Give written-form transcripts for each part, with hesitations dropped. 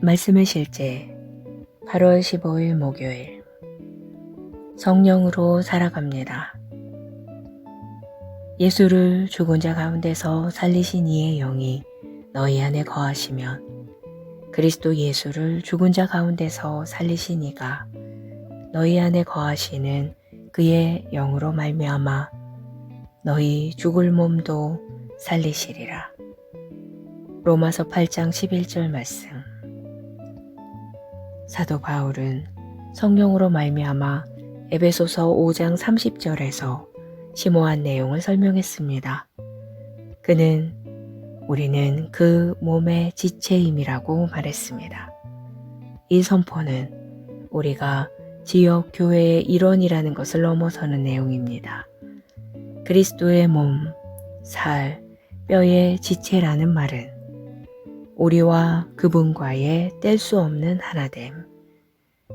말씀의 실제 8월 15일 목요일 성령으로 살아갑니다. 예수를 죽은 자 가운데서 살리신 이의 영이 너희 안에 거하시면 그리스도 예수를 죽은 자 가운데서 살리신 이가 너희 안에 거하시는 그의 영으로 말미암아 너희 죽을 몸도 살리시리라. 로마서 8장 11절 말씀. 사도 바울은 성령으로 말미암아 에베소서 5장 30절에서 심오한 내용을 설명했습니다. 그는 우리는 그 몸의 지체임이라고 말했습니다. 이 선포는 우리가 지역 교회의 일원이라는 것을 넘어서는 내용입니다. 그리스도의 몸, 살, 뼈의 지체라는 말은 우리와 그분과의 뗄 수 없는 하나됨,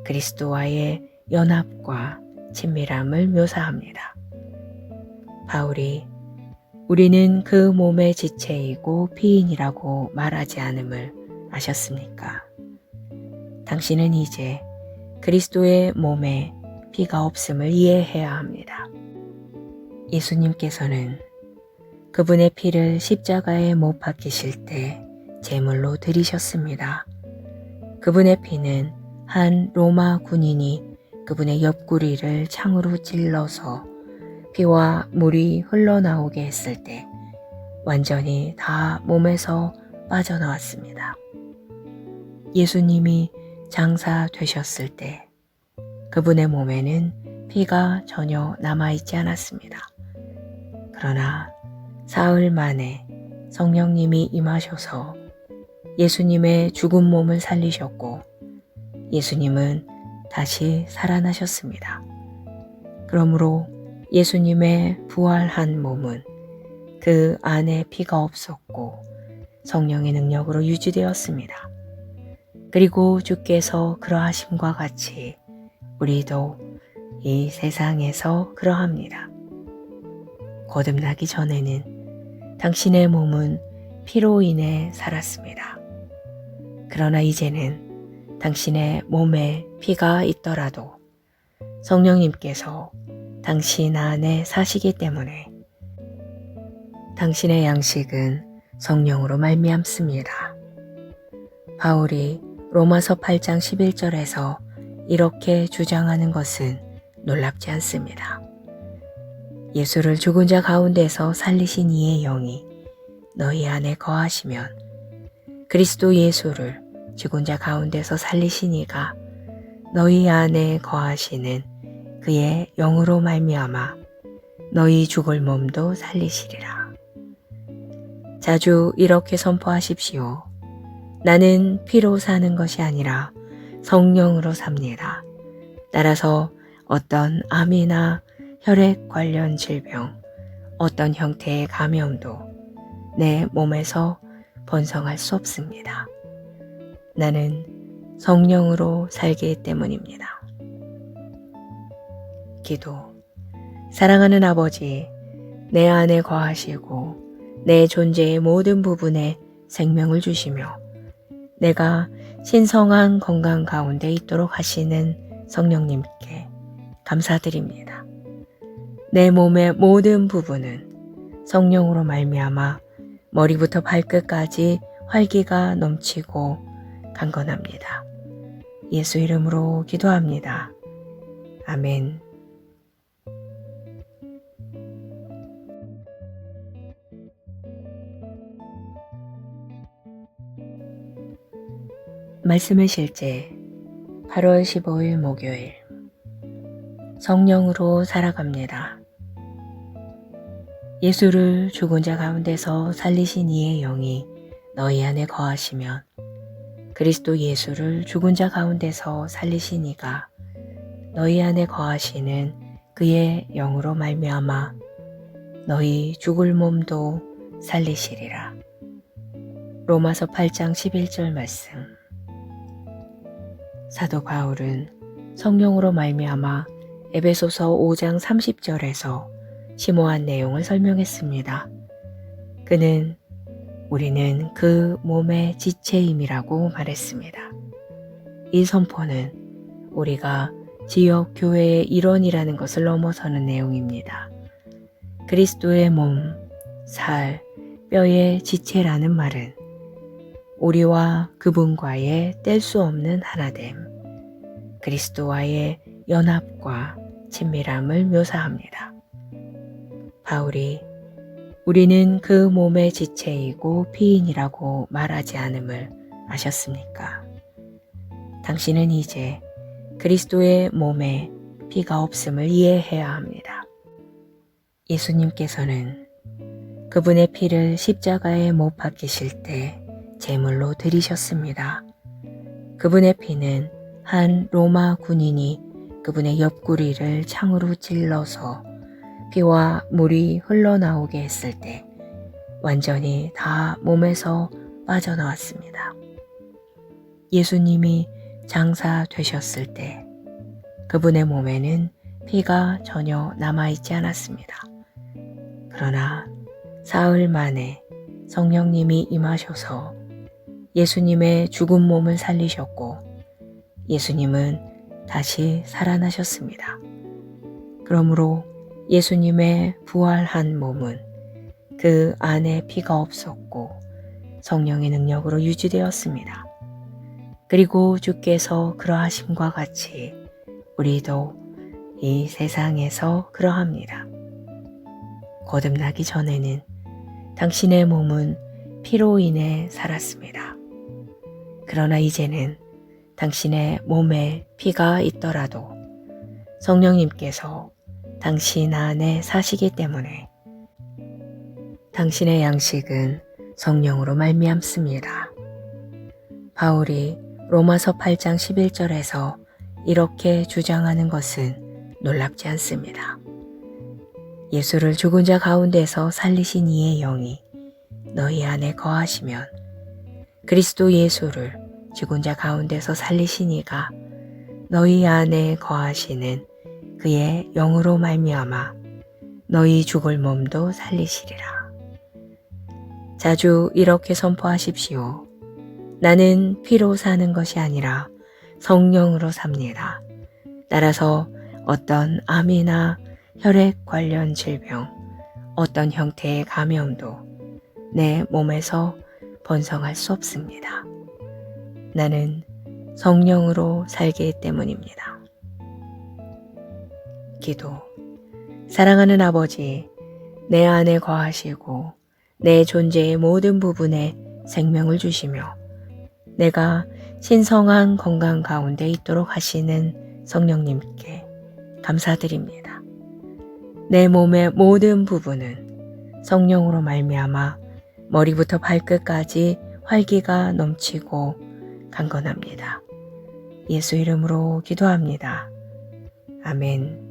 그리스도와의 연합과 친밀함을 묘사합니다. 바울이 우리는 그 몸의 지체이고 피인이라고 말하지 않음을 아셨습니까? 당신은 이제 그리스도의 몸에 피가 없음을 이해해야 합니다. 예수님께서는 그분의 피를 십자가에 못 박히실 때 제물로 드리셨습니다. 그분의 피는 한 로마 군인이 그분의 옆구리를 창으로 찔러서 피와 물이 흘러나오게 했을 때 완전히 다 몸에서 빠져나왔습니다. 예수님이 장사 되셨을 때 그분의 몸에는 피가 전혀 남아있지 않았습니다. 그러나 사흘 만에 성령님이 임하셔서 예수님의 죽은 몸을 살리셨고 예수님은 다시 살아나셨습니다. 그러므로 예수님의 부활한 몸은 그 안에 피가 없었고 성령의 능력으로 유지되었습니다. 그리고 주께서 그러하심과 같이 우리도 이 세상에서 그러합니다. 거듭나기 전에는 당신의 몸은 피로 인해 살았습니다. 그러나 이제는 당신의 몸에 피가 있더라도 성령님께서 당신 안에 사시기 때문에 당신의 양식은 성령으로 말미암습니다. 바울이 로마서 8장 11절에서 이렇게 주장하는 것은 놀랍지 않습니다. 예수를 죽은 자 가운데서 살리신 이의 영이 너희 안에 거하시면 그리스도 예수를 죽은 자 가운데서 살리신 이가 너희 안에 거하시는 그의 영으로 말미암아 너희 죽을 몸도 살리시리라. 자주 이렇게 선포하십시오. 나는 피로 사는 것이 아니라 성령으로 삽니다. 따라서 어떤 암이나 혈액 관련 질병, 어떤 형태의 감염도 내 몸에서 번성할 수 없습니다. 나는 성령으로 살기 때문입니다. 기도. 사랑하는 아버지, 내 안에 거하시고 내 존재의 모든 부분에 생명을 주시며 내가 신성한 건강 가운데 있도록 하시는 성령님께 감사드립니다. 내 몸의 모든 부분은 성령으로 말미암아 머리부터 발끝까지 활기가 넘치고 강건합니다. 예수 이름으로 기도합니다. 아멘. 말씀의 실제 8월 15일 목요일 성령으로 살아갑니다. 예수를 죽은 자 가운데서 살리신 이의 영이 너희 안에 거하시면 그리스도 예수를 죽은 자 가운데서 살리신 이가 너희 안에 거하시는 그의 영으로 말미암아 너희 죽을 몸도 살리시리라. 로마서 8장 11절 말씀. 사도 바울은 성령으로 말미암아 에베소서 5장 30절에서 심오한 내용을 설명했습니다. 그는 우리는 그 몸의 지체임이라고 말했습니다. 이 선포는 우리가 지역 교회의 일원이라는 것을 넘어서는 내용입니다. 그리스도의 몸, 살, 뼈의 지체라는 말은 우리와 그분과의 뗄 수 없는 하나됨, 그리스도와의 연합과 친밀함을 묘사합니다. 바울이 우리는 그 몸의 지체이고 피인이라고 말하지 않음을 아셨습니까? 당신은 이제 그리스도의 몸에 피가 없음을 이해해야 합니다. 예수님께서는 그분의 피를 십자가에 못 박히실 때 제물로 드리셨습니다. 그분의 피는 한 로마 군인이 그분의 옆구리를 창으로 찔러서 피와 물이 흘러나오게 했을 때 완전히 다 몸에서 빠져나왔습니다. 예수님이 장사 되셨을 때 그분의 몸에는 피가 전혀 남아있지 않았습니다. 그러나 사흘 만에 성령님이 임하셔서 예수님의 죽은 몸을 살리셨고 예수님은 다시 살아나셨습니다. 그러므로 예수님의 부활한 몸은 그 안에 피가 없었고 성령의 능력으로 유지되었습니다. 그리고 주께서 그러하심과 같이 우리도 이 세상에서 그러합니다. 거듭나기 전에는 당신의 몸은 피로 인해 살았습니다. 그러나 이제는 당신의 몸에 피가 있더라도 성령님께서 당신 안에 사시기 때문에 당신의 양식은 성령으로 말미암습니다. 바울이 로마서 8장 11절에서 이렇게 주장하는 것은 놀랍지 않습니다. 예수를 죽은 자 가운데서 살리신 이의 영이 너희 안에 거하시면 그리스도 예수를 죽은 자 가운데서 살리신 이가 너희 안에 거하시는 그의 영으로 말미암아 너희 죽을 몸도 살리시리라. 자주 이렇게 선포하십시오. 나는 피로 사는 것이 아니라 성령으로 삽니다. 따라서 어떤 암이나 혈액 관련 질병, 어떤 형태의 감염도 내 몸에서 번성할 수 없습니다. 나는 성령으로 살기 때문입니다. 기도. 사랑하는 아버지, 내 안에 거하시고 내 존재의 모든 부분에 생명을 주시며 내가 신성한 건강 가운데 있도록 하시는 성령님께 감사드립니다. 내 몸의 모든 부분은 성령으로 말미암아 머리부터 발끝까지 활기가 넘치고 강건합니다. 예수 이름으로 기도합니다. 아멘.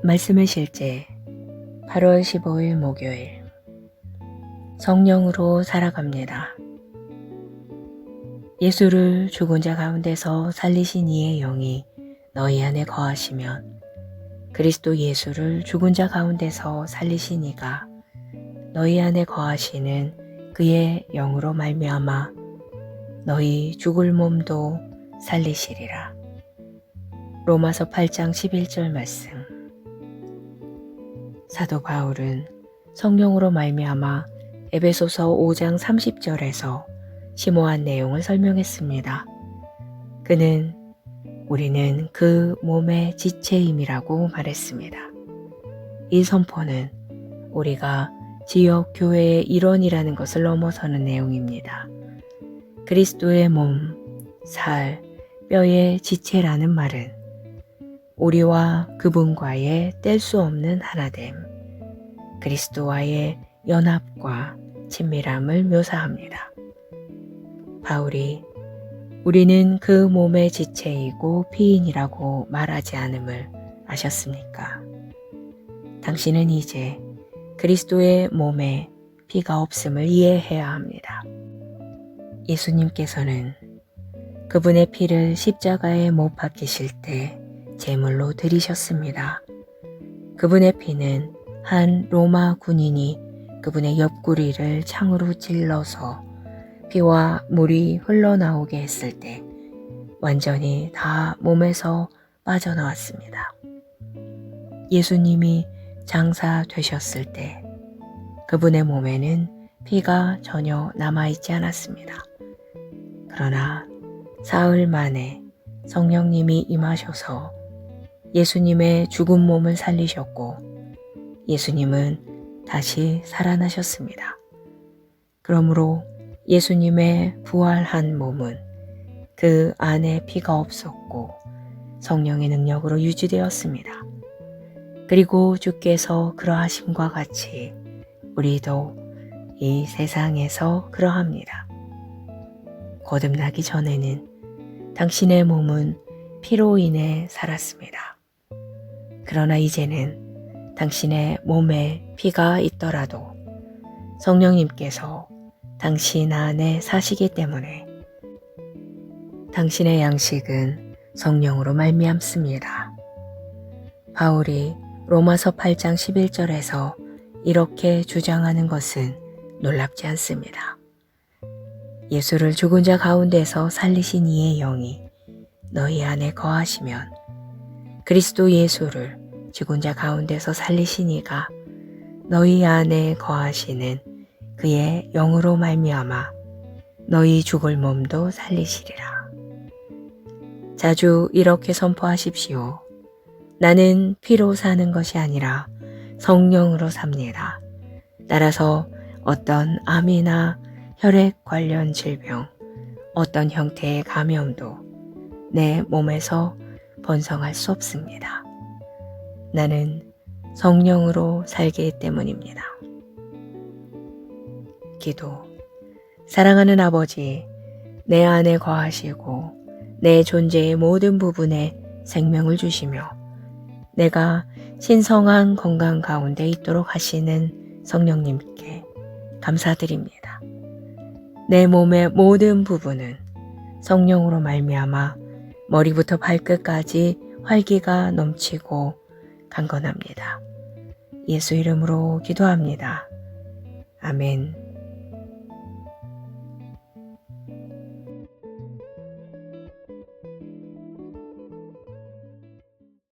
말씀의 실제 8월 15일 목요일 성령으로 살아갑니다. 예수를 죽은 자 가운데서 살리신 이의 영이 너희 안에 거하시면 그리스도 예수를 죽은 자 가운데서 살리신 이가 너희 안에 거하시는 그의 영으로 말미암아 너희 죽을 몸도 살리시리라. 로마서 8장 11절 말씀. 사도 바울은 성령으로 말미암아 에베소서 5장 30절에서 심오한 내용을 설명했습니다. 그는 우리는 그 몸의 지체임이라고 말했습니다. 이 선포는 우리가 지역 교회의 일원이라는 것을 넘어서는 내용입니다. 그리스도의 몸, 살, 뼈의 지체라는 말은 우리와 그분과의 뗄 수 없는 하나됨, 그리스도와의 연합과 친밀함을 묘사합니다. 바울이 우리는 그 몸의 지체이고 피인이라고 말하지 않음을 아셨습니까? 당신은 이제 그리스도의 몸에 피가 없음을 이해해야 합니다. 예수님께서는 그분의 피를 십자가에 못 박히실 때 제물로 드리셨습니다. 그분의 피는 한 로마 군인이 그분의 옆구리를 창으로 찔러서 피와 물이 흘러나오게 했을 때 완전히 다 몸에서 빠져나왔습니다. 예수님이 장사 되셨을 때 그분의 몸에는 피가 전혀 남아있지 않았습니다. 그러나 사흘 만에 성령님이 임하셔서 예수님의 죽은 몸을 살리셨고 예수님은 다시 살아나셨습니다. 그러므로 예수님의 부활한 몸은 그 안에 피가 없었고 성령의 능력으로 유지되었습니다. 그리고 주께서 그러하심과 같이 우리도 이 세상에서 그러합니다. 거듭나기 전에는 당신의 몸은 피로 인해 살았습니다. 그러나 이제는 당신의 몸에 피가 있더라도 성령님께서 당신 안에 사시기 때문에 당신의 양식은 성령으로 말미암습니다. 바울이 로마서 8장 11절에서 이렇게 주장하는 것은 놀랍지 않습니다. 예수를 죽은 자 가운데서 살리신 이의 영이 너희 안에 거하시면 그리스도 예수를 죽은 자 가운데서 살리신 이가 너희 안에 거하시는 그의 영으로 말미암아 너희 죽을 몸도 살리시리라. 자주 이렇게 선포하십시오. 나는 피로 사는 것이 아니라 성령으로 삽니다. 따라서 어떤 암이나 혈액 관련 질병, 어떤 형태의 감염도 내 몸에서 번성할 수 없습니다. 나는 성령으로 살기 때문입니다. 기도. 사랑하는 아버지, 내 안에 거하시고 내 존재의 모든 부분에 생명을 주시며 내가 신성한 건강 가운데 있도록 하시는 성령님께 감사드립니다. 내 몸의 모든 부분은 성령으로 말미암아 머리부터 발끝까지 활기가 넘치고 강건합니다. 예수 이름으로 기도합니다. 아멘.